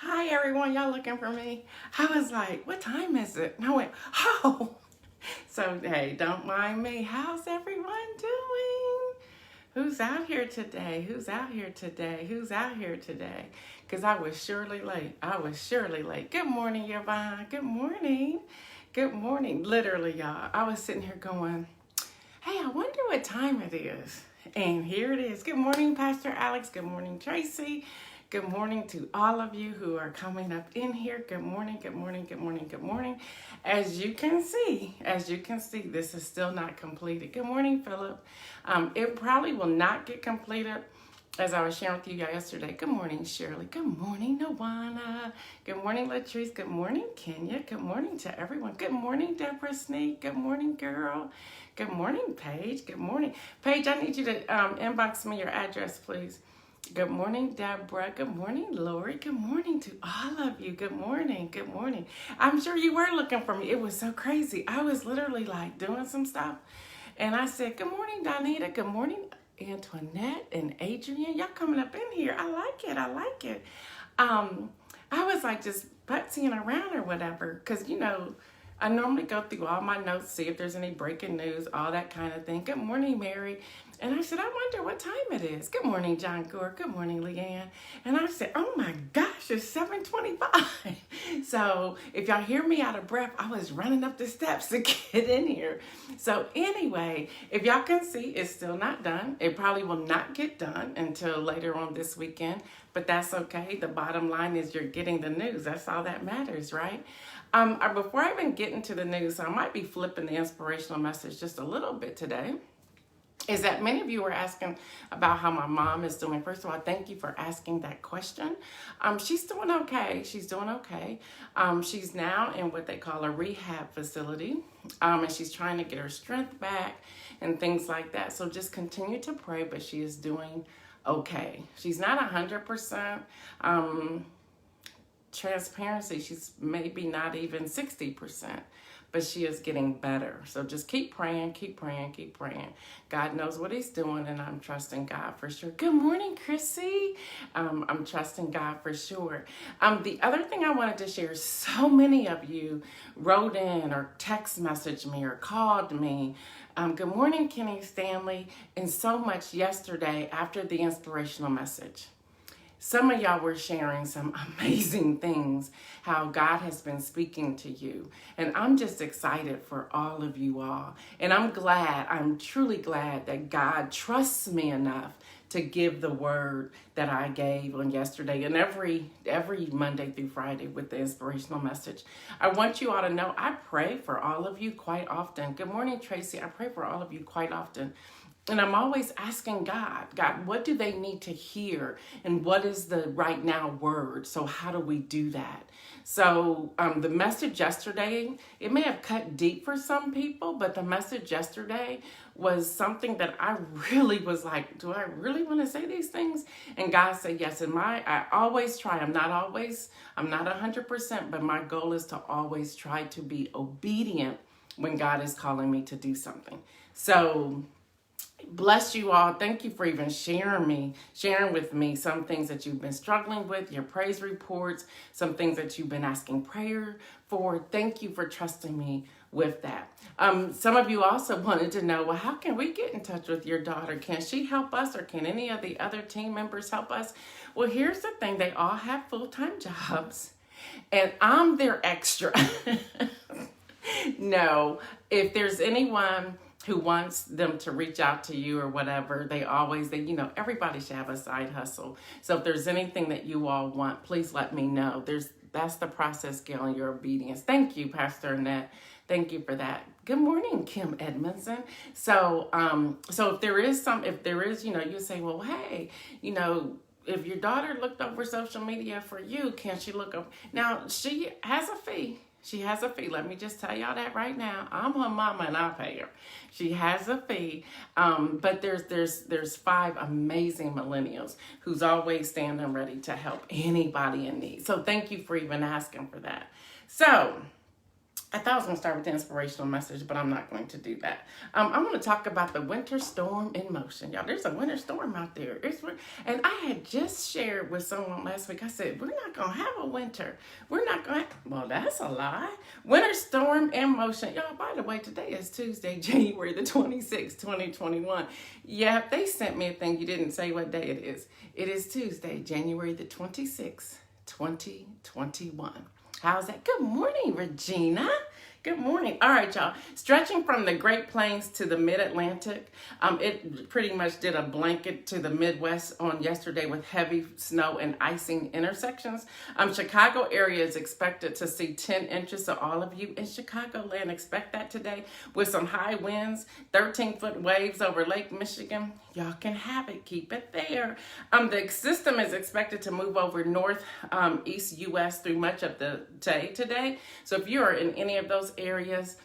Hi everyone, y'all looking for me? I was like, what time is it? And I went, oh. So, hey, don't mind me. How's everyone doing? Who's out here today? Who's out here today? Who's out here today? Because I was surely late. Good morning, Yvonne. Good morning. Good morning. Literally, y'all. I was sitting here going, hey, I wonder what time it is. And here it is. Good morning, Pastor Alex. Good morning, Tracy. Good morning to all of you who are coming up in here. Good morning, good morning, good morning, good morning. As you can see, this is still not completed. Good morning, Philip. It probably will not get completed as I was sharing with you guys yesterday. Good morning, Shirley. Good morning, Nawana. Good morning, Latrice. Good morning, Kenya. Good morning to everyone. Good morning, Deborah Sneak. Good morning, girl. Good morning, Paige. Good morning. Paige, I need you to inbox me your address, please. Good morning, Deborah. Good morning, Lori. Good morning to all of you. Good morning. Good morning. I'm sure you were looking for me. It was so crazy. I was literally like doing some stuff. And I said, good morning, Donita. Good morning, Antoinette and Adrian. Y'all coming up in here. I like it. I like it. I was like just putzing around or whatever. Because, you know, I normally go through all my notes, see if there's any breaking news, all that kind of thing. Good morning, Mary. And I said, I wonder what time it is. Good morning, John Gore. Good morning, Leanne. And I said, oh my gosh, it's 7:25. So if y'all hear me out of breath, I was running up the steps to get in here. So anyway, if y'all can see, it's still not done. It probably will not get done until later on this weekend, but that's okay. The bottom line is you're getting the news. That's all that matters, right? Before I even get into the news, I might be flipping the inspirational message just a little bit today. Is that many of you were asking about how my mom is doing. First of all, thank you for asking that question. She's doing okay. She's doing okay. She's now in what they call a rehab facility, and she's trying to get her strength back and things like that. So just continue to pray, but she is doing okay. She's not 100%. Transparency, she's maybe not even 60%, but she is getting better. So just keep praying, keep praying, keep praying. God knows what he's doing, and I'm trusting God for sure. Good morning, Chrissy. I'm trusting God for sure. The other thing I wanted to share, so many of you wrote in or text messaged me or called me. Good morning, Kenny Stanley, and so much yesterday after the inspirational message. Some of y'all were sharing some amazing things, how God has been speaking to you. And I'm just excited for all of you all. And I'm truly glad that God trusts me enough to give the word that I gave on yesterday and every Monday through Friday with the inspirational message. I want you all to know I pray for all of you quite often. Good morning, Tracy. I pray for all of you quite often. And I'm always asking God, what do they need to hear? And what is the right now word? So how do we do that? So the message yesterday, it may have cut deep for some people, but the message yesterday was something that I really was like, do I really want to say these things? And God said, yes. And I always try. I'm not 100%, but my goal is to always try to be obedient when God is calling me to do something. So bless you all. Thank you for even sharing with me some things that you've been struggling with, your praise reports, some things that you've been asking prayer for. Thank you for trusting me with that. Some of you also wanted to know, well, how can we get in touch with your daughter? Can she help us, or can any of the other team members help us? Well, here's the thing. They all have full-time jobs, and I'm their extra. No, if there's anyone who wants them to reach out to you or whatever, everybody should have a side hustle. So if there's anything that you all want, please let me know. That's the process, Gail, and your obedience. Thank you, Pastor Annette. Thank you for that. Good morning, Kim Edmondson. So if there is, you say, well, hey, if your daughter looked over social media for you, can she look up? Now, she has a fee. She has a fee. Let me just tell y'all that right now. I'm her mama and I pay her. She has a fee. But there's 5 amazing millennials who's always standing ready to help anybody in need. So thank you for even asking for that. So I thought I was going to start with the inspirational message, but I'm not going to do that. I'm going to talk about the winter storm in motion. Y'all, there's a winter storm out there. And I had just shared with someone last week. I said, we're not going to have a winter. We're not going to. Well, that's a lie. Winter storm in motion. Y'all, by the way, today is Tuesday, January the 26th, 2021. Yeah, they sent me a thing. You didn't say what day it is. It is Tuesday, January the 26th, 2021. How's that? Good morning, Regina. Good morning. All right, y'all. Stretching from the Great Plains to the Mid-Atlantic, it pretty much did a blanket to the Midwest on yesterday with heavy snow and icing intersections. Chicago area is expected to see 10 inches. So all of you in Chicagoland expect that today with some high winds, 13-foot waves over Lake Michigan. Y'all can have it. Keep it there. The system is expected to move over northeast U.S. through much of the day today. So if you are in any of those areas,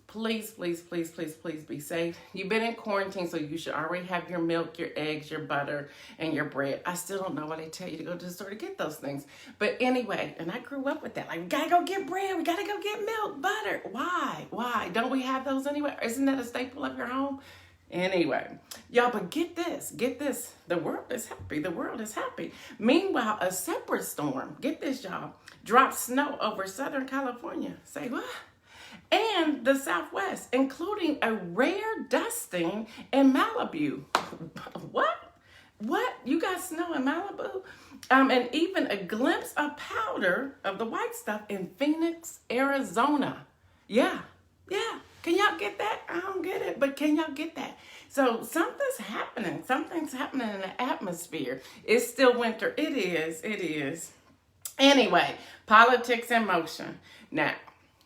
please be safe. You've been in quarantine, so you should already have your milk, your eggs, your butter, and your bread. I still don't know why they tell you to go to the store to get those things. But anyway, and I grew up with that. Like, we gotta go get bread. We gotta go get milk, butter. Why? Don't we have those anywhere? Isn't that a staple of your home? Anyway, y'all, but get this. The world is happy. Meanwhile, a separate storm, get this, y'all, dropped snow over Southern California. Say what? And the Southwest, including a rare dusting in Malibu. What? You got snow in Malibu? And even a glimpse of powder of the white stuff in Phoenix, Arizona. Yeah. Can y'all get that? I don't get it, but can y'all get that? So something's happening in the atmosphere. It's still winter. It is. Anyway, politics in motion. Now,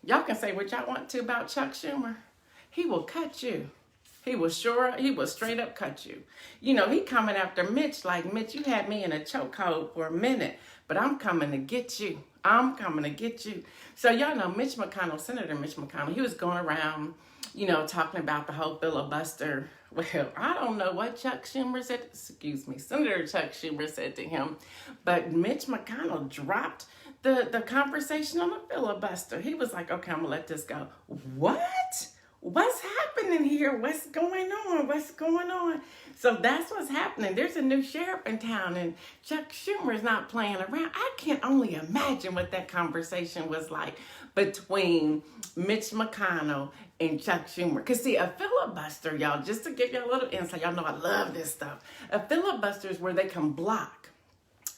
y'all can say what y'all want to about Chuck Schumer. He will cut you. He will straight up cut you. You know, he coming after Mitch like, Mitch, you had me in a chokehold for a minute, but I'm coming to get you. So y'all know Senator Mitch McConnell, he was going around, talking about the whole filibuster. Well, I don't know what Senator Chuck Schumer said to him, but Mitch McConnell dropped the conversation on the filibuster. He was like, okay, I'm gonna let this go. What? What's happening here? What's going on? So that's what's happening. There's a new sheriff in town, and Chuck Schumer's not playing around. I can only imagine what that conversation was like between Mitch McConnell and Chuck Schumer. Because see, a filibuster, y'all, just to give y'all a little insight, y'all know I love this stuff. A filibuster is where they can block.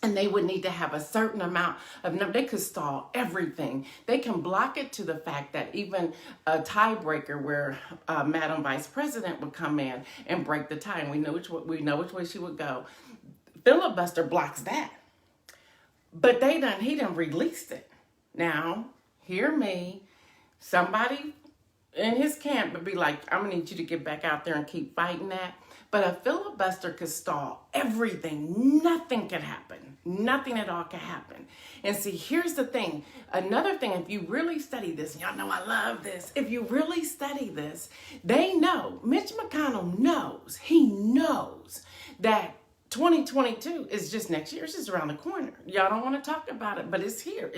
And they would need to have a certain amount of number. They could stall everything. They can block it to the fact that even a tiebreaker where Madam Vice President would come in and break the tie, and we know which way she would go. Filibuster blocks that. But he done released it. Now, hear me. Somebody in his camp would be like, I'm gonna need you to get back out there and keep fighting that. But a filibuster could stall everything. Nothing can happen. Nothing at all can happen. And see, here's the thing. Another thing, if you really study this, and y'all know I love this. If you really study this, they know, Mitch McConnell knows, he knows that 2022 is just next year. It's just around the corner. Y'all don't want to talk about it, but it's here.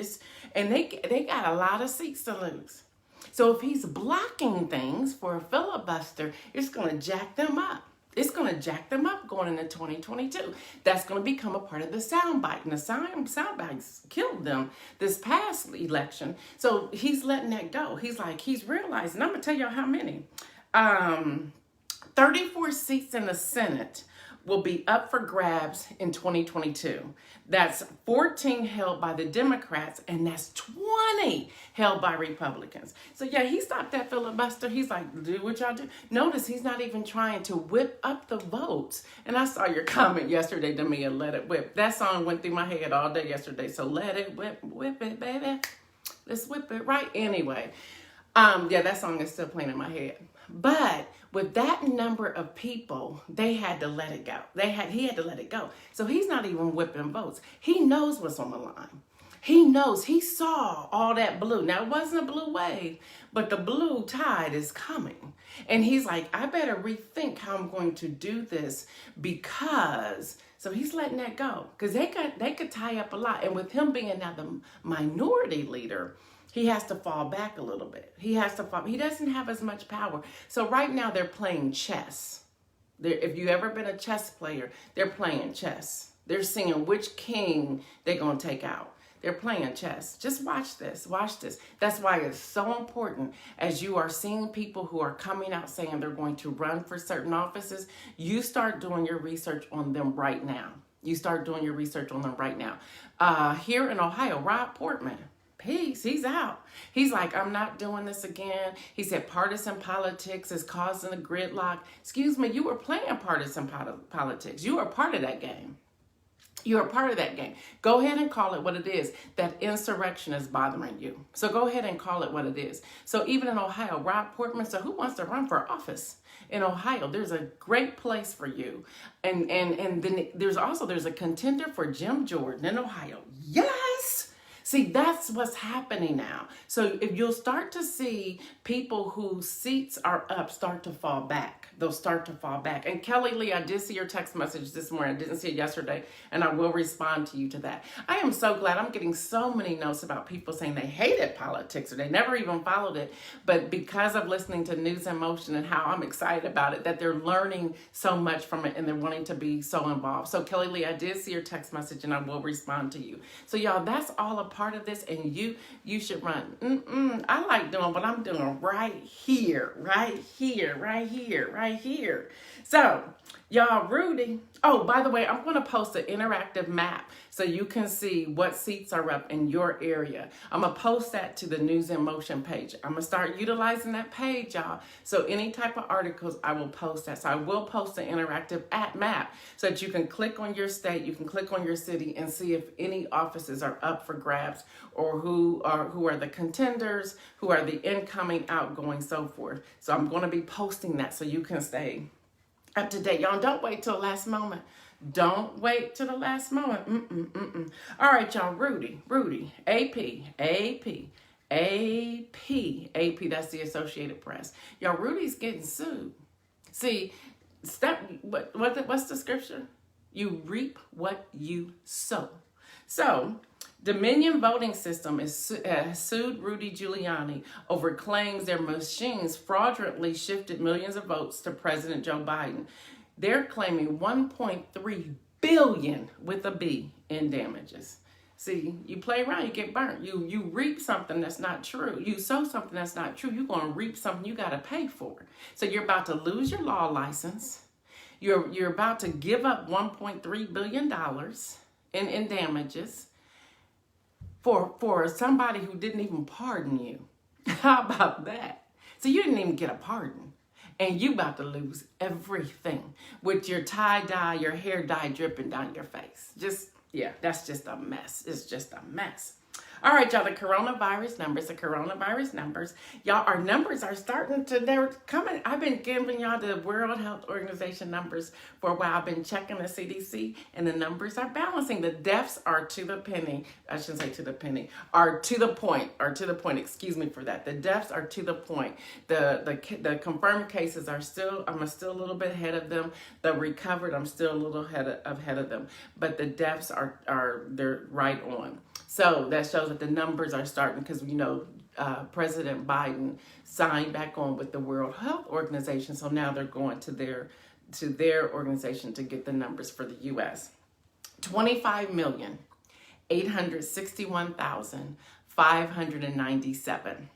And they got a lot of seats to lose. So if he's blocking things for a filibuster, it's going to jack them up. It's going to jack them up going into 2022. That's going to become a part of the soundbite. And the soundbites killed them this past election. So he's letting that go. He's realizing, I'm going to tell y'all how many. 34 seats in the Senate will be up for grabs in 2022. That's 14 held by the Democrats, and that's 20 held by Republicans. So yeah, he stopped that filibuster. He's like, do what y'all do. Notice he's not even trying to whip up the votes. And I saw your comment yesterday to me, and let it whip. That song went through my head all day yesterday. So let it whip it, baby. Let's whip it right anyway. Yeah, that song is still playing in my head. But with that number of people, they had to let it go. He had to let it go. So he's not even whipping votes. He knows what's on the line. He knows. He saw all that blue. Now, it wasn't a blue wave, but the blue tide is coming. And he's like, I better rethink how I'm going to do this because... So he's letting that go because they could tie up a lot. And with him being now the minority leader, he has to fall back a little bit. He doesn't have as much power. So right now they're playing chess. If you've ever been a chess player, they're playing chess. They're seeing which king they're going to take out. They're playing chess. Just watch this. Watch this. That's why it's so important as you are seeing people who are coming out saying they're going to run for certain offices, you start doing your research on them right now. You start doing your research on them right now. Here in Ohio, Rob Portman, he's out. He's like, I'm not doing this again. He said partisan politics is causing a gridlock. Excuse me, you were playing partisan politics. You were part of that game. You're a part of that game. Go ahead and call it what it is. That insurrection is bothering you. So go ahead and call it what it is. So even in Ohio, Rob Portman, so who wants to run for office in Ohio? There's a great place for you. And then there's a contender for Jim Jordan in Ohio. Yes! See, that's what's happening now. So if you'll start to see people whose seats are up start to fall back, they'll start to fall back. And Kelly Lee, I did see your text message this morning. I didn't see it yesterday, and I will respond to you to that. I am so glad. I'm getting so many notes about people saying they hated politics or they never even followed it. But because of listening to News in Motion and how I'm excited about it, that they're learning so much from it and they're wanting to be so involved. So Kelly Lee, I did see your text message and I will respond to you. So y'all, that's all a part of this, and you should run. I like doing what I'm doing right here. So y'all, Rudy. Oh, by the way, I'm going to post an interactive map so you can see what seats are up in your area. I'm going to post that to the News in Motion page. I'm going to start utilizing that page, y'all. So any type of articles, I will post that. So I will post an interactive map so that you can click on your state, you can click on your city and see if any offices are up for grabs or who are the contenders, who are the incoming, outgoing, so forth. So I'm going to be posting that so you can stay up to date. Y'all, don't wait till the last moment. Don't wait till the last moment. All right, y'all, Rudy, AP, that's the Associated Press. Y'all, Rudy's getting sued. See, what's the scripture? You reap what you sow. So, Dominion Voting System has sued Rudy Giuliani over claims their machines fraudulently shifted millions of votes to President Joe Biden. They're claiming $1.3 billion with a B in damages. See, you play around, you get burnt. You reap something that's not true. You sow something that's not true. You're going to reap something you got to pay for. So you're about to lose your law license. You're about to give up $1.3 billion in damages for somebody who didn't even pardon you. How about that? So you didn't even get a pardon. And you about to lose everything with your tie-dye, your hair dye dripping down your face. That's just a mess. It's just a mess. All right, y'all, the coronavirus numbers. Y'all, our numbers are they're coming. I've been giving y'all the World Health Organization numbers for a while. I've been checking the CDC, and the numbers are balancing. The deaths are to the penny. I shouldn't say to the penny. Are to the point. Excuse me for that. The deaths are to the point. The confirmed cases I'm still a little bit ahead of them. The recovered, I'm still a little ahead of them. But the deaths they're right on. So that shows that the numbers are starting because, President Biden signed back on with the World Health Organization. So now they're going to their organization to get the numbers for the U.S. 25,861,597.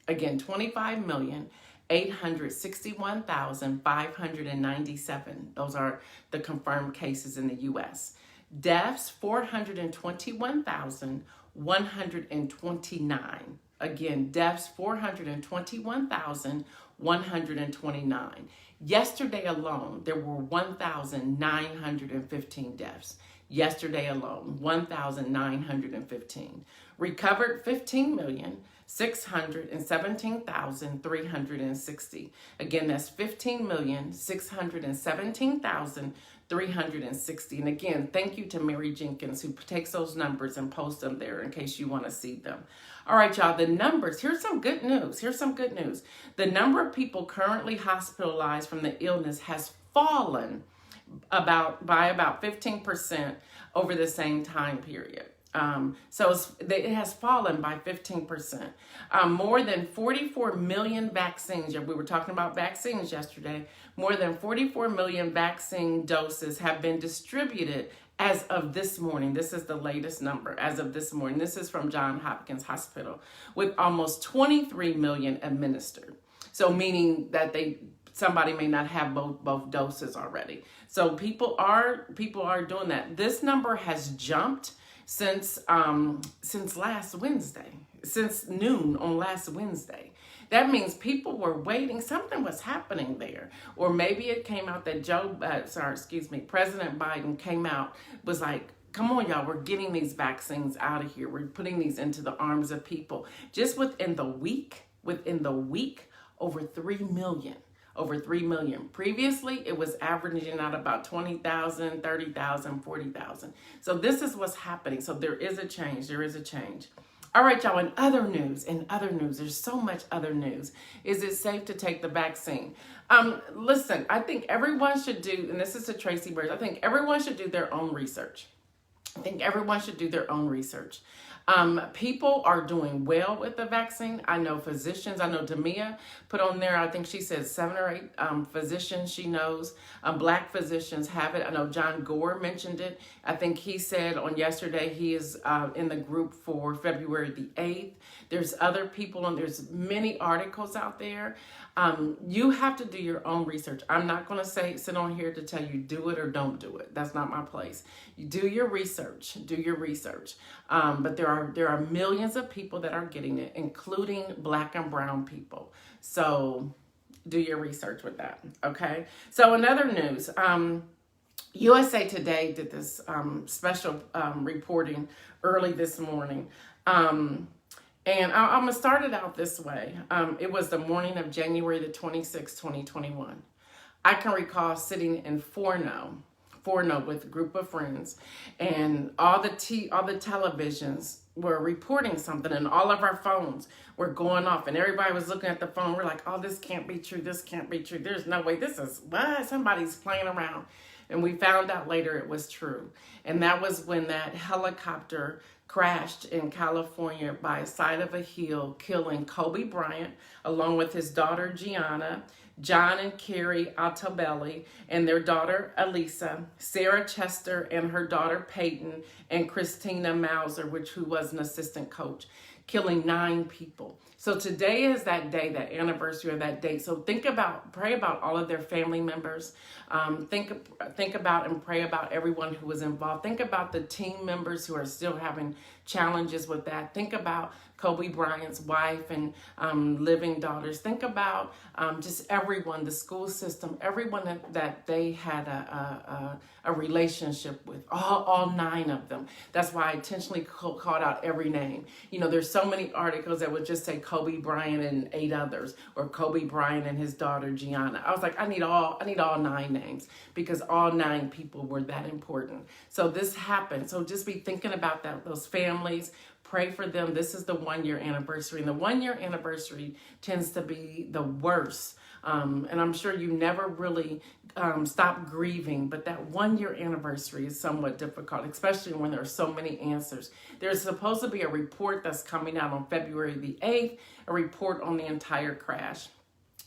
Again, 25,861,597. Those are the confirmed cases in the U.S. Deaths, 421,129. Again, deaths, 421,129. Yesterday alone, there were 1,915 deaths. Yesterday alone, 1,915. Recovered, 15,617,360. Again, that's 15,617,360. And again, thank you to Mary Jenkins who takes those numbers and posts them there in case you want to see them. All right, y'all, the numbers. Here's some good news. The number of people currently hospitalized from the illness has fallen by about 15% over the same time period. It has fallen by 15%. More than 44 million vaccines, we were talking about vaccines yesterday, more than 44 million vaccine doses have been distributed as of this morning. This is the latest number as of this morning. This is from Johns Hopkins Hospital, with almost 23 million administered. So meaning that somebody may not have both doses already. So people are doing that. This number has jumped since last Wednesday, since noon on last Wednesday. That means people were waiting. Something was happening there. Or maybe it came out that President Biden came out, was like, come on, y'all, we're getting these vaccines out of here. We're putting these into the arms of people. Just within the week, over 3 million. Over 3 million. Previously, it was averaging out about 20,000, 30,000, 40,000. So this is what's happening. So there is a change. All right, y'all, in other news, there's so much other news. Is it safe to take the vaccine? Listen, I think everyone should do, and this is to Tracy Bird, I think everyone should do their own research. People are doing well with the vaccine. I know physicians. I know Demia put on there, I think she said 7 or 8 physicians she knows. Black physicians have it. I know John Gore mentioned it. I think he said on yesterday he is in the group for February the 8th. There's other people, and there's many articles out there. You have to do your own research. I'm not going to sit on here to tell you do it or don't do it. That's not my place. You do your research. But there are millions of people that are getting it, including Black and brown people. So do your research with that. Okay. So in other news, USA Today did this special reporting early this morning. And I'm going to start it out this way. It was the morning of January the 26th, 2021. I can recall sitting in Forno with a group of friends, and all the televisions were reporting something, and all of our phones were going off, and everybody was looking at the phone. We're like, oh, this can't be true. This can't be true. There's no way. This is what? Somebody's playing around. And we found out later it was true. And that was when that helicopter crashed in California by the side of a hill, killing Kobe Bryant, along with his daughter, Gianna, John and Keri Altobelli, and their daughter, Alyssa, Sarah Chester and her daughter, Payton, and Christina Mauser, who was an assistant coach, killing 9 people. So today is that day, that anniversary of that date. So pray about all of their family members. Think about and pray about everyone who was involved. Think about the team members who are still having challenges with that. Think about Kobe Bryant's wife and living daughters. Think about just everyone, the school system, everyone that they had a relationship with, all 9 of them. That's why I intentionally called out every name. You know, there's so many articles that would just say Kobe Bryant and 8 others, or Kobe Bryant and his daughter Gianna. I was like, I need all 9 names, because all 9 people were that important. So this happened. So just be thinking about those families. Pray for them. This is the 1-year anniversary, and the 1-year anniversary tends to be the worst. And I'm sure you never really stop grieving, but that 1-year anniversary is somewhat difficult, especially when there are so many answers. There's supposed to be a report that's coming out on February the 8th, a report on the entire crash.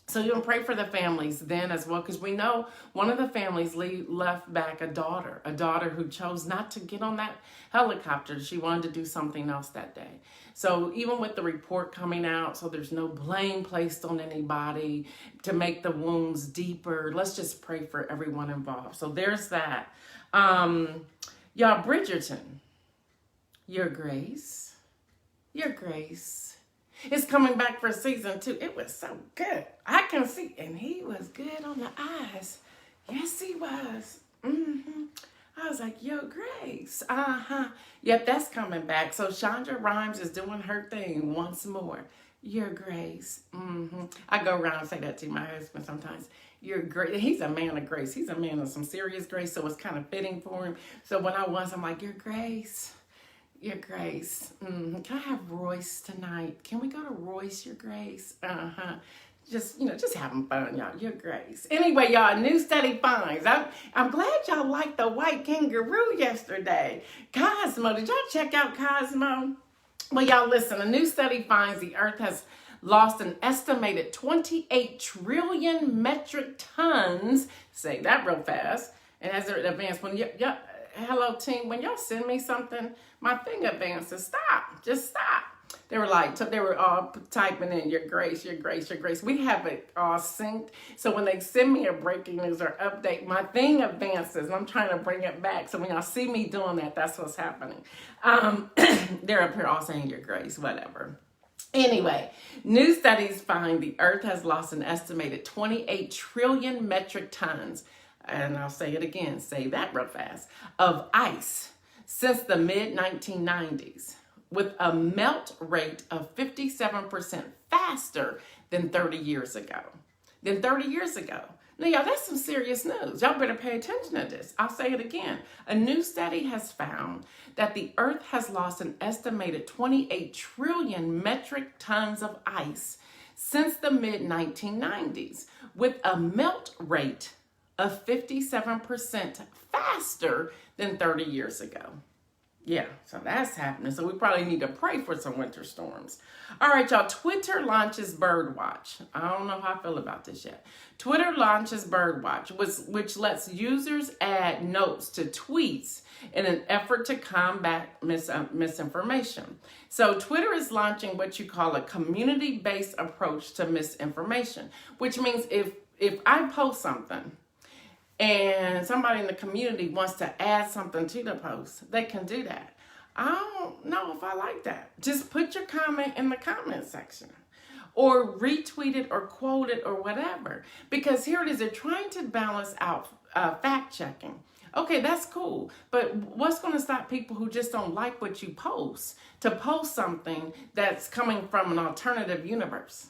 So you can pray for the families then as well, because we know one of the families left back a daughter who chose not to get on that helicopter. She wanted to do something else that day. So even with the report coming out, so there's no blame placed on anybody to make the wounds deeper. Let's just pray for everyone involved. So there's that. Y'all, Bridgerton, Your Grace is coming back for season 2. It was so good. I can see, and he was good on the eyes. Yes, he was. I was like, Your Grace. Yep, that's coming back. So Shonda Rhimes is doing her thing once more. Your Grace. I go around and say that to my husband sometimes. Your Grace. He's a man of grace. He's a man of some serious grace, so it's kind of fitting for him. So when I'm like, Your Grace. Your Grace. Can I have Royce tonight? Can we go to Royce, Your Grace? just having fun, y'all. Your grace. Anyway, y'all, a new study finds. I'm glad y'all liked the white kangaroo yesterday. Cosmo, did y'all check out Cosmo? Well, y'all listen, a new study finds the earth has lost an estimated 28 trillion metric tons. Say that real fast. And as it advances, hello team, when y'all send me something, my thing advances. Stop. Just stop. They were all typing in your grace, your grace, your grace. We have it all synced. So when they send me a breaking news or update, my thing advances and I'm trying to bring it back. So when y'all see me doing that, that's what's happening. They're up here all saying your grace, whatever. Anyway, new studies find the earth has lost an estimated 28 trillion metric tons, and I'll say it again, say that real fast, of ice since the mid-1990s, with a melt rate of 57% faster than 30 years ago. Now, y'all, that's some serious news. Y'all better pay attention to this. I'll say it again. A new study has found that the earth has lost an estimated 28 trillion metric tons of ice since the mid-1990s, with a melt rate of 57% faster than 30 years ago. Yeah, so that's happening. So we probably need to pray for some winter storms. All right, y'all, Twitter launches Birdwatch. I don't know how I feel about this yet. Twitter launches Birdwatch, which lets users add notes to tweets in an effort to combat misinformation. So Twitter is launching what you call a community-based approach to misinformation, which means if I post something, and somebody in the community wants to add something to the post, they can do that. I don't know if I like that. Just put your comment in the comment section or retweet it or quote it or whatever. Because here it is, they're trying to balance out fact checking. Okay, that's cool. But what's going to stop people who just don't like what you post to post something that's coming from an alternative universe?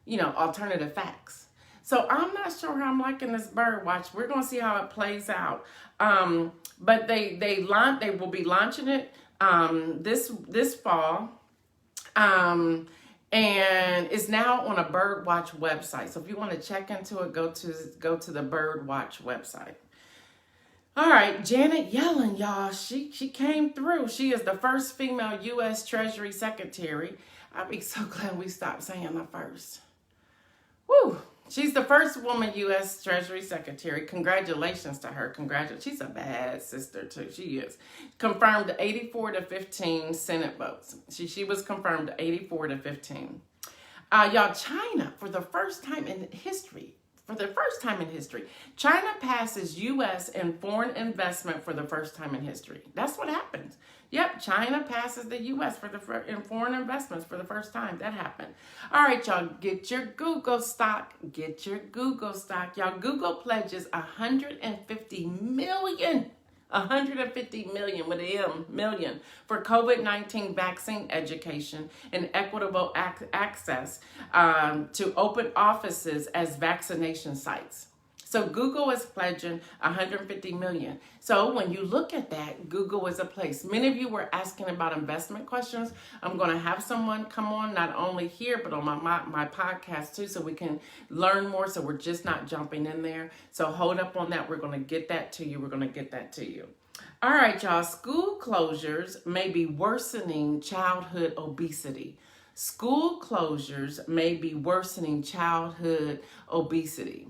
Alternative facts. So I'm not sure how I'm liking this Birdwatch. We're going to see how it plays out. But they will be launching it this fall. And it's now on a Birdwatch website. So if you want to check into it, go to the Birdwatch website. All right, Janet Yellen, y'all, she came through. She is the first female U.S. Treasury Secretary. I'd be so glad we stopped saying the first. Woo! She's the first woman U.S. Treasury Secretary. Congratulations to her. She's a bad sister, too. She is. Confirmed 84 to 15 Senate votes. She was confirmed 84 to 15. Y'all, China, for the first time in history, China passes U.S. in foreign investment for the first time in history. That's what happens. Yep, China passes the U.S. in foreign investments for the first time. That happened. All right, y'all, get your Google stock. Y'all, Google pledges $150 million with an M, million, for COVID-19 vaccine education and equitable access to open offices as vaccination sites. So Google is pledging $150 million. So when you look at that, Google is a place. Many of you were asking about investment questions. I'm going to have someone come on, not only here, but on my podcast too, so we can learn more. So we're just not jumping in there. So hold up on that. We're going to get that to you. All right, y'all. School closures may be worsening childhood obesity. School closures may be worsening childhood obesity.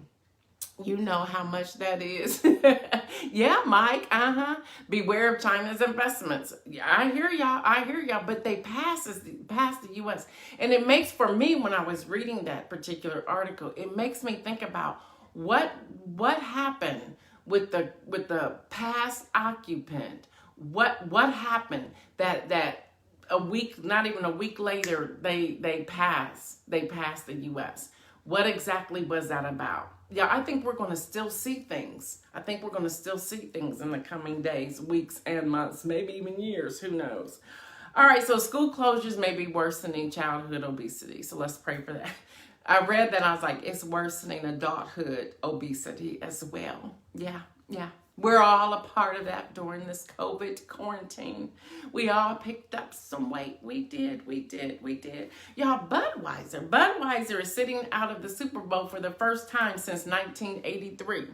You know how much that is. Yeah, Mike. Beware of China's investments. Yeah, I hear y'all. But they passed the U.S. And it makes, for me, when I was reading that particular article, it makes me think about what happened with the past occupant. What happened that a week, not even a week later, they passed the U.S. What exactly was that about? Yeah, I think we're going to still see things. in the coming days, weeks, and months, maybe even years. Who knows? All right, so school closures may be worsening childhood obesity. So let's pray for that. I read that. I was like, it's worsening adulthood obesity as well. Yeah. We're all a part of that during this COVID quarantine. We all picked up some weight. We did. Y'all, Budweiser is sitting out of the Super Bowl for the first time since 1983.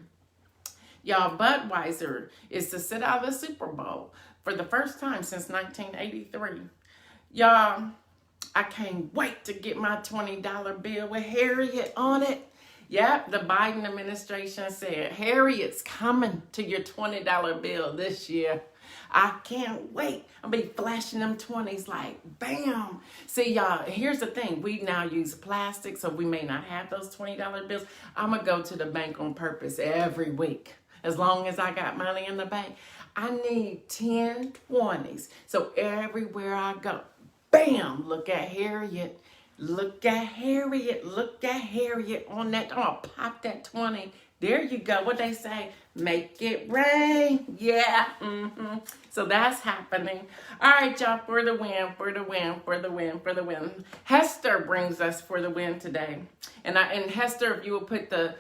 Y'all, Budweiser is to sit out of the Super Bowl for the first time since 1983. Y'all, I can't wait to get my $20 bill with Harriet on it. Yep, the Biden administration said, Harriet's coming to your $20 bill this year. I can't wait. I'll be flashing them 20s like, bam. See, y'all, here's the thing. We now use plastic, so we may not have those $20 bills. I'm going to go to the bank on purpose every week. As long as I got money in the bank. I need 10 20s. So everywhere I go, bam, look at Harriet. Look at Harriet. Look at Harriet on that. I'm going to pop that 20. There you go. What they say? Make it rain. Yeah. So that's happening. All right, y'all. For the win. Hester brings us for the win today. And Hester, if you will put the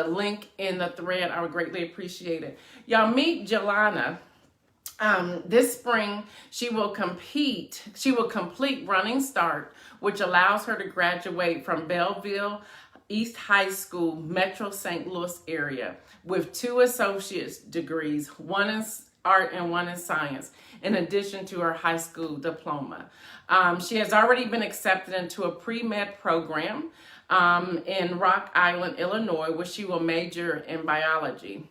link in the thread, I would greatly appreciate it. Y'all meet Gianna. This spring, she will complete Running Start, which allows her to graduate from Belleville East High School, Metro St. Louis area, with 2 associate's degrees, one in art and one in science, in addition to her high school diploma. She has already been accepted into a pre-med program in Rock Island, Illinois, where she will major in biology.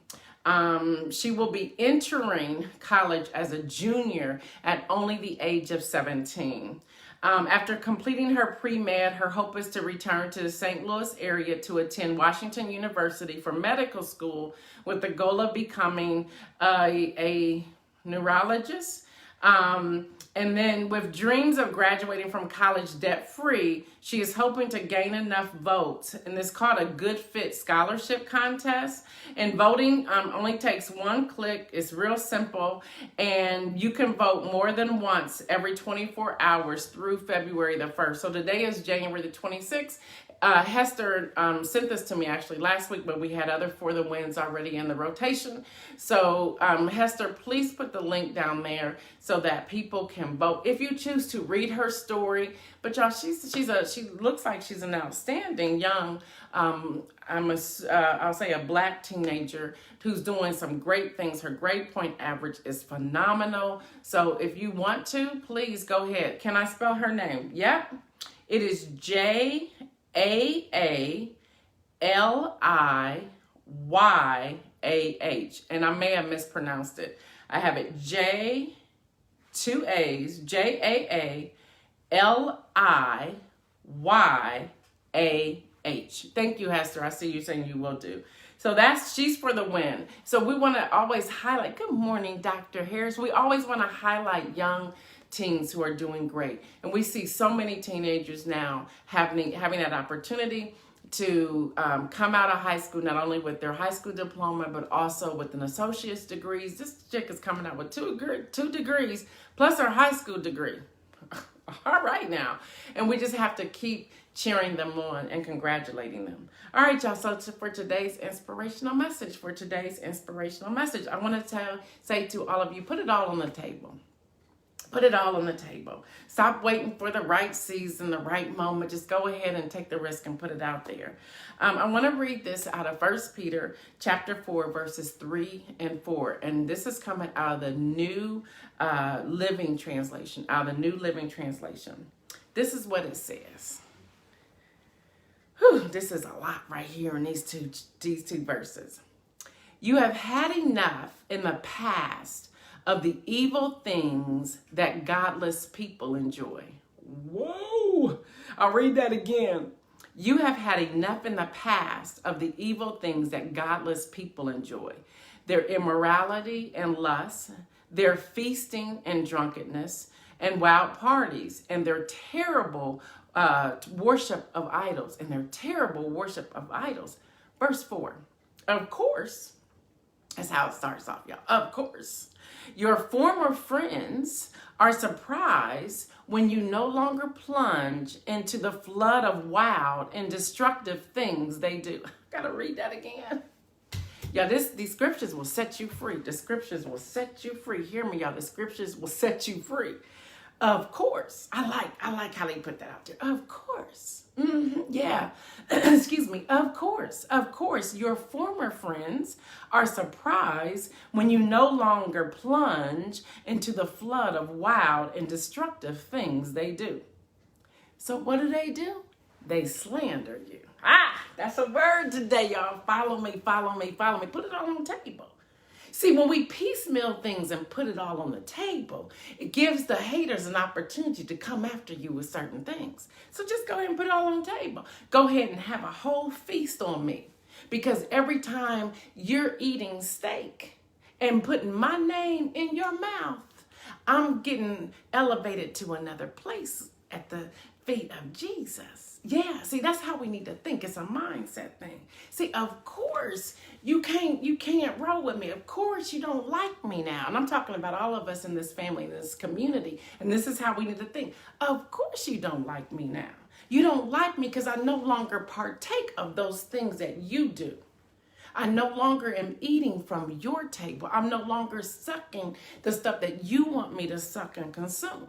She will be entering college as a junior at only the age of 17. After completing her pre-med, her hope is to return to the St. Louis area to attend Washington University for medical school with the goal of becoming a neurologist. And then with dreams of graduating from college debt-free, she is hoping to gain enough votes. And it's called a Good Fit Scholarship Contest. And voting only takes 1 click. It's real simple. And you can vote more than once every 24 hours through February the 1st. So today is January the 26th. Hester sent this to me actually last week, but we had other For the Wins already in the rotation. So Hester, please put the link down there so that people can vote. If you choose to read her story, but y'all, she looks like she's an outstanding young, I'll say a Black teenager who's doing some great things. Her grade point average is phenomenal. So if you want to, please go ahead. Can I spell her name? Yep. It is Jaaliyah, and I may have mispronounced it. I have it Jaaliyah. Thank you, Hester. I see you saying you will do. So she's for the win. So we want to always highlight, good morning, Dr. Harris. We always want to highlight young teens who are doing great. And we see so many teenagers now having that opportunity to come out of high school, not only with their high school diploma, but also with an associate's degree. This chick is coming out with two degrees plus her high school degree. All right now. And we just have to keep cheering them on and congratulating them. All right, y'all. So for today's inspirational message, I want to say to all of you, put it all on the table. Put it all on the table. Stop waiting for the right season, the right moment. Just go ahead and take the risk and put it out there. I want to read this out of 1 Peter chapter 4, verses 3 and 4. And this is coming out of the New Living Translation. This is what it says. Whew, this is a lot right here in these two verses. You have had enough in the past of the evil things that godless people enjoy. Whoa! I'll read that again. You have had enough in the past of the evil things that godless people enjoy. Their immorality and lust, their feasting and drunkenness, and wild parties, and their terrible worship of idols. Verse 4. Of course, that's how it starts off, y'all. Of course. Your former friends are surprised when you no longer plunge into the flood of wild and destructive things they do. I gotta read that again. Y'all, these scriptures will set you free. The scriptures will set you free. Hear me, y'all. The scriptures will set you free. Of course. I like how they put that out there. Of course. Yeah. Excuse me. Of course. Of course. Your former friends are surprised when you no longer plunge into the flood of wild and destructive things they do. So what do? They slander you. That's a word today, y'all. Follow me, follow me, follow me. Put it all on the table. See, when we piecemeal things and put it all on the table, it gives the haters an opportunity to come after you with certain things. So just go ahead and put it all on the table. Go ahead and have a whole feast on me. Because every time you're eating steak and putting my name in your mouth, I'm getting elevated to another place at the feet of Jesus. Yeah, see, that's how we need to think. It's a mindset thing. See, of course, you can't roll with me. Of course, you don't like me now. And I'm talking about all of us in this family, in this community. And this is how we need to think. Of course, you don't like me now. You don't like me because I no longer partake of those things that you do. I no longer am eating from your table. I'm no longer sucking the stuff that you want me to suck and consume.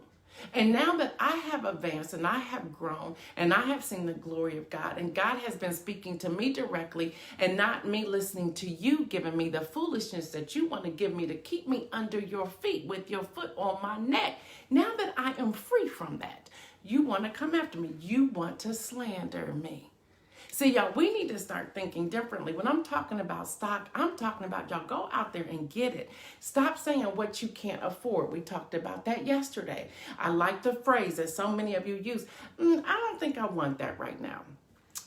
And now that I have advanced and I have grown and I have seen the glory of God and God has been speaking to me directly and not me listening to you giving me the foolishness that you want to give me to keep me under your feet with your foot on my neck. Now that I am free from that, you want to come after me. You want to slander me. See, y'all, we need to start thinking differently. When I'm talking about stock, I'm talking about y'all go out there and get it. Stop saying what you can't afford. We talked about that yesterday. I like the phrase that so many of you use. I don't think I want that right now.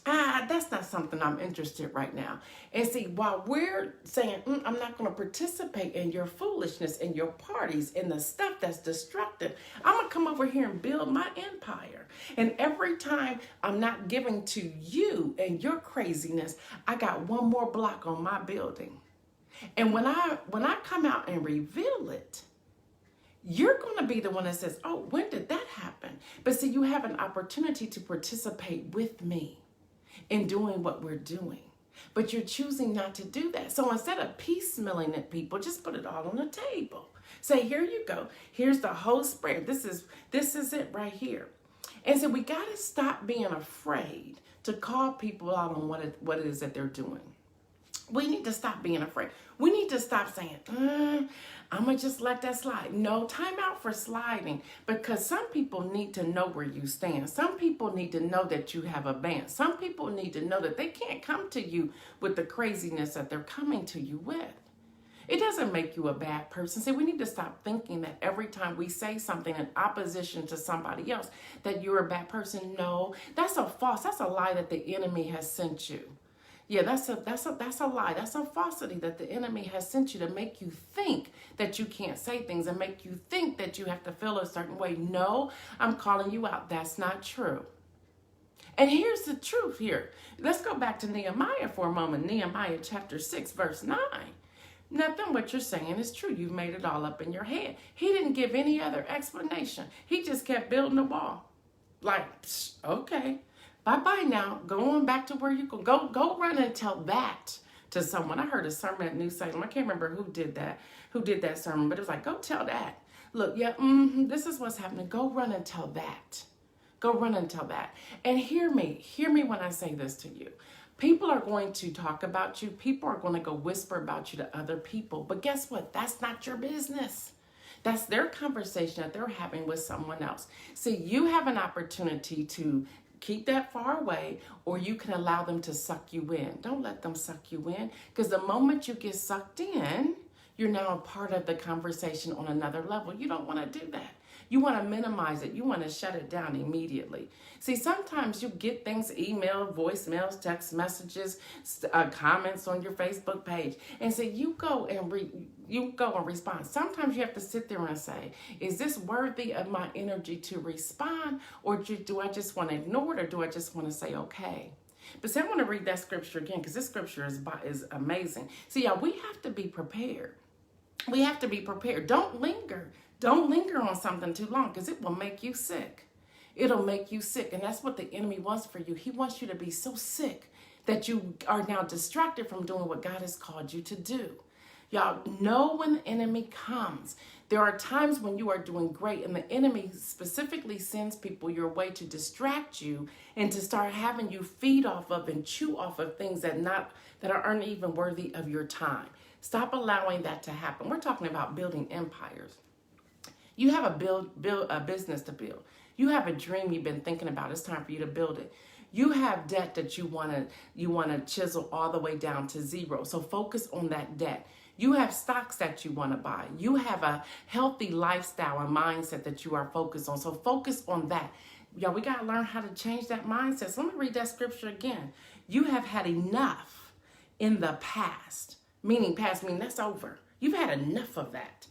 That's not something I'm interested right now. And see, while we're saying, I'm not going to participate in your foolishness, in your parties, in the stuff that's destructive, I'm going to come over here and build my empire. And every time I'm not giving to you and your craziness, I got one more block on my building. And when I come out and reveal it, you're going to be the one that says, oh, when did that happen? But see, you have an opportunity to participate with me in doing what we're doing. But you're choosing not to do that. So instead of piecemealing it, people, just put it all on the table. Say, here you go. Here's the whole spread. This is it right here. And so we got to stop being afraid to call people out on what it is that they're doing. We need to stop being afraid. We need to stop saying, I'm going to just let that slide. No, time out for sliding, because some people need to know where you stand. Some people need to know that you have a band. Some people need to know that they can't come to you with the craziness that they're coming to you with. It doesn't make you a bad person. See, we need to stop thinking that every time we say something in opposition to somebody else, that you're a bad person. No, that's a lie that the enemy has sent you. Yeah, that's a lie. That's a falsity that the enemy has sent you to make you think that you can't say things and make you think that you have to feel a certain way. No, I'm calling you out. That's not true. And here's the truth here. Let's go back to Nehemiah for a moment. Nehemiah chapter 6, verse 9. Nothing what you're saying is true. You've made it all up in your head. He didn't give any other explanation. He just kept building the wall. Like, okay. Bye-bye now. Go on back to where you can go run and tell that to someone. I heard a sermon at New Salem. I can't remember who did that sermon, but it was like, go tell that. Look, yeah, this is what's happening. Go run and tell that. Go run and tell that. And hear me when I say this to you. People are going to talk about you. People are going to go whisper about you to other people. But guess what? That's not your business. That's their conversation that they're having with someone else. See, you have an opportunity to keep that far away, or you can allow them to suck you in. Don't let them suck you in, because the moment you get sucked in, you're now a part of the conversation on another level. You don't want to do that. You want to minimize it. You want to shut it down immediately. See, sometimes you get things, email, voicemails, text messages, comments on your Facebook page, and so you go and respond. Sometimes you have to sit there and say, is this worthy of my energy to respond, or do I just want to ignore it, or do I just want to say okay? But see, I want to read that scripture again, because this scripture is amazing. See, y'all, we have to be prepared. We have to be prepared. Don't linger. Don't linger on something too long, because it will make you sick. It'll make you sick. And that's what the enemy wants for you. He wants you to be so sick that you are now distracted from doing what God has called you to do. Y'all know when the enemy comes. There are times when you are doing great and the enemy specifically sends people your way to distract you and to start having you feed off of and chew off of things that aren't even worthy of your time. Stop allowing that to happen. We're talking about building empires. You have a business to build. You have a dream you've been thinking about. It's time for you to build it. You have debt that you want to chisel all the way down to zero. So focus on that debt. You have stocks that you want to buy. You have a healthy lifestyle and mindset that you are focused on. So focus on that. Y'all, we got to learn how to change that mindset. So let me read that scripture again. You have had enough in the past. Meaning that's over. You've had enough of that.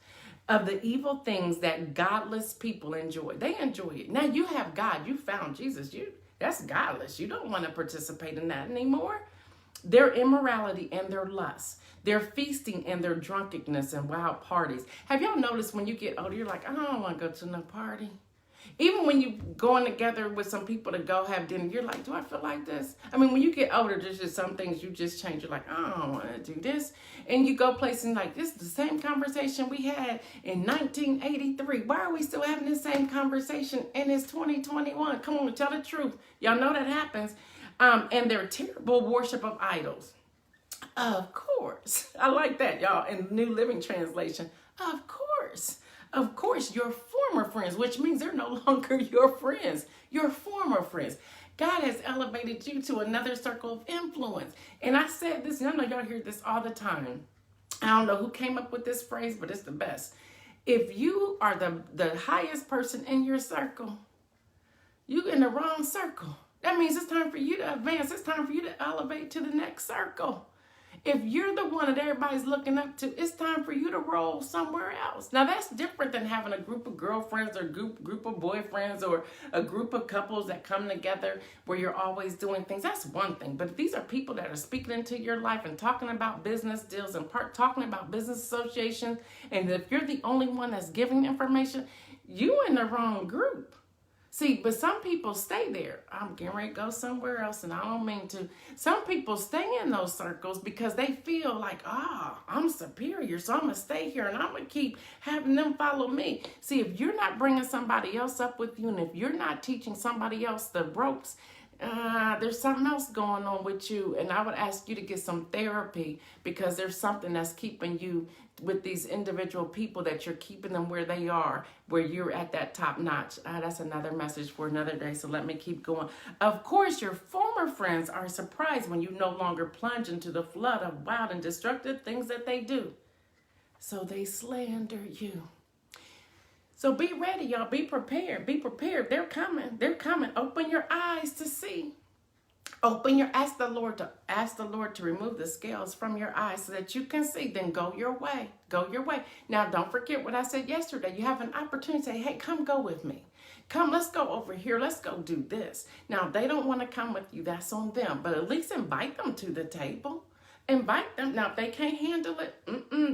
Of the evil things that godless people enjoy. They enjoy it. Now you have God. You found Jesus. That's godless. You don't want to participate in that anymore. Their immorality and their lust. Their feasting and their drunkenness and wild parties. Have y'all noticed when you get older, you're like, I don't want to go to no party. Even when you going together with some people to go have dinner, you're like, do I feel like this? I mean, when you get older, there's just some things you just change. You're like, I don't want to do this. And you go places like, this is the same conversation we had in 1983. Why are we still having the same conversation and it's 2021? Come on, tell the truth. Y'all know that happens. And their terrible worship of idols. Of course. I like that, y'all, in New Living Translation. Of course. Of course, your former friends, which means they're no longer your friends, your former friends. God has elevated you to another circle of influence. And I said this, and I know y'all hear this all the time. I don't know who came up with this phrase, but it's the best. If you are the highest person in your circle, you in the wrong circle. That means it's time for you to advance. It's time for you to elevate to the next circle. If you're the one that everybody's looking up to, it's time for you to roll somewhere else. Now, that's different than having a group of girlfriends or group of boyfriends or a group of couples that come together where you're always doing things. That's one thing. But if these are people that are speaking into your life and talking about business deals and talking about business associations, and if you're the only one that's giving information, you in the wrong group. See, but some people stay there. I'm getting ready to go somewhere else, and I don't mean to. Some people stay in those circles because they feel like, I'm superior, so I'm going to stay here, and I'm going to keep having them follow me. See, if you're not bringing somebody else up with you, and if you're not teaching somebody else the ropes, there's something else going on with you. And I would ask you to get some therapy because there's something that's keeping you with these individual people, that you're keeping them where they are, where you're at that top notch. That's another message for another day, so let me keep going. Of course, your former friends are surprised when you no longer plunge into the flood of wild and destructive things that they do. So they slander you. So be ready, y'all. Be prepared. Be prepared. They're coming. They're coming. Open your eyes to see. Ask the Lord to remove the scales from your eyes so that you can see. Then go your way. Go your way. Now, don't forget what I said yesterday. You have an opportunity to say, hey, come go with me. Come, let's go over here. Let's go do this. Now, if they don't want to come with you, that's on them. But at least invite them to the table. Invite them. Now, if they can't handle it,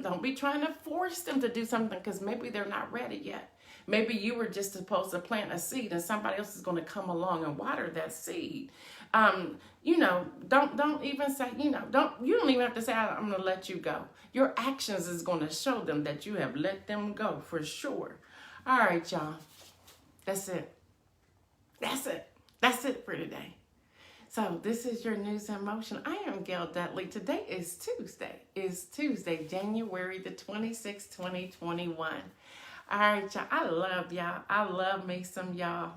don't be trying to force them to do something because maybe they're not ready yet. Maybe you were just supposed to plant a seed and somebody else is going to come along and water that seed. Don't even say, you don't even have to say, I'm going to let you go. Your actions is going to show them that you have let them go for sure. All right, y'all. That's it. That's it for today. So this is your News in Motion. I am Gail Dudley. Today is Tuesday. It's Tuesday, January the 26th, 2021. All right, y'all. I love y'all. I love me some y'all.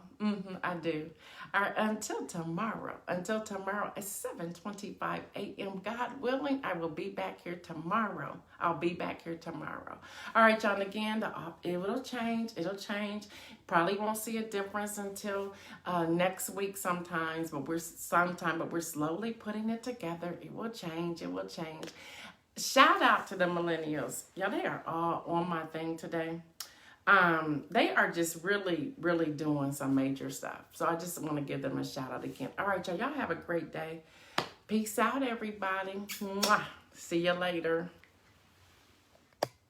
I do. All right, until tomorrow at 7:25 a.m., God willing, I will be back here tomorrow. I'll be back here tomorrow. All right, y'all. And again, it'll change. It'll change. Probably won't see a difference until next week sometimes, but we're slowly putting it together. It will change. It will change. Shout out to the millennials. Y'all, they are all on my thing today. They are just really, really doing some major stuff. So I just want to give them a shout out again. All right, y'all have a great day. Peace out, everybody. Mwah. See you later.